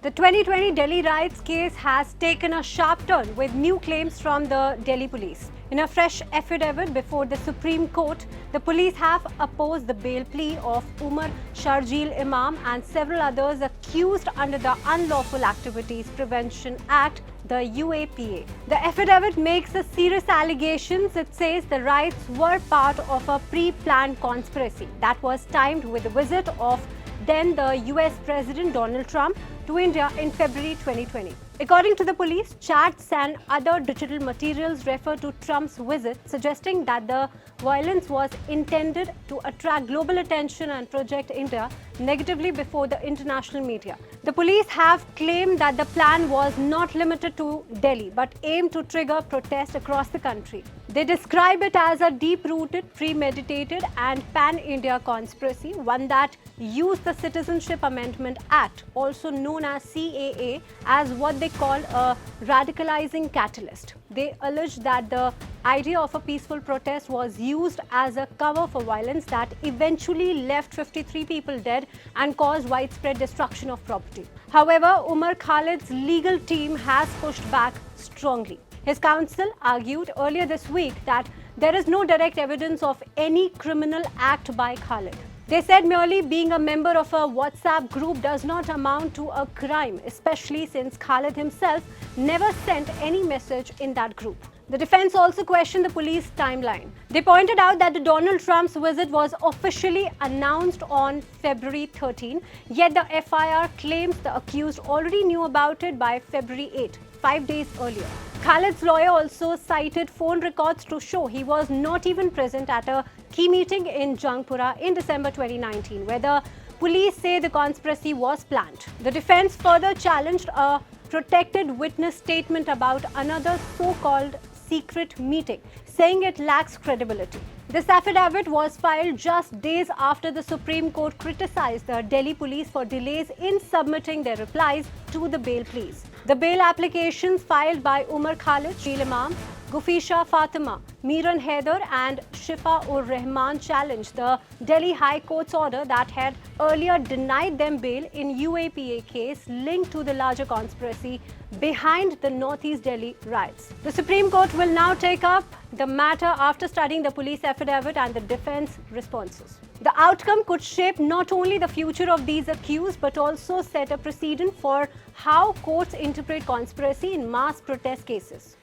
The 2020 Delhi riots case has taken a sharp turn with new claims from the Delhi police. In a fresh affidavit before the Supreme Court, the police have opposed the bail plea of Umar Sharjeel Imam and several others accused under the Unlawful Activities Prevention Act, the UAPA. The affidavit makes a serious allegations. It says the riots were part of a pre-planned conspiracy that was timed with the visit of then the US President Donald Trump to India in February 2020. According to the police, chats and other digital materials refer to Trump's visit, suggesting that the violence was intended to attract global attention and project India negatively before the international media. The police have claimed that the plan was not limited to Delhi but aimed to trigger protests across the country. They describe it as a deep-rooted, premeditated and pan-India conspiracy, one that used the Citizenship Amendment Act, also known as CAA, as what they call a radicalizing catalyst. They allege that the idea of a peaceful protest was used as a cover for violence that eventually left 53 people dead and caused widespread destruction of property. However, Umar Khalid's legal team has pushed back strongly. His counsel argued earlier this week that there is no direct evidence of any criminal act by Khalid. They said merely being a member of a WhatsApp group does not amount to a crime, especially since Khalid himself never sent any message in that group. The defense also questioned the police timeline. They pointed out that the Donald Trump's visit was officially announced on February 13, yet the FIR claims the accused already knew about it by February 8, 5 days earlier. Khalid's lawyer also cited phone records to show he was not even present at a key meeting in Jangpura in December 2019, where the police say the conspiracy was planned. The defense further challenged a protected witness statement about another so-called secret meeting, saying it lacks credibility. This affidavit was filed just days after the Supreme Court criticized the Delhi police for delays in submitting their replies to the bail pleas. The bail applications filed by Umar Khalid, Sharjeel Imam, Gufisha Fatima, Miran Haider and Shifa-ur-Rahman challenged the Delhi High Court's order that had earlier denied them bail in UAPA case linked to the larger conspiracy behind the Northeast Delhi riots. The Supreme Court will now take up the matter after studying the police affidavit and the defense responses. The outcome could shape not only the future of these accused but also set a precedent for how courts interpret conspiracy in mass protest cases.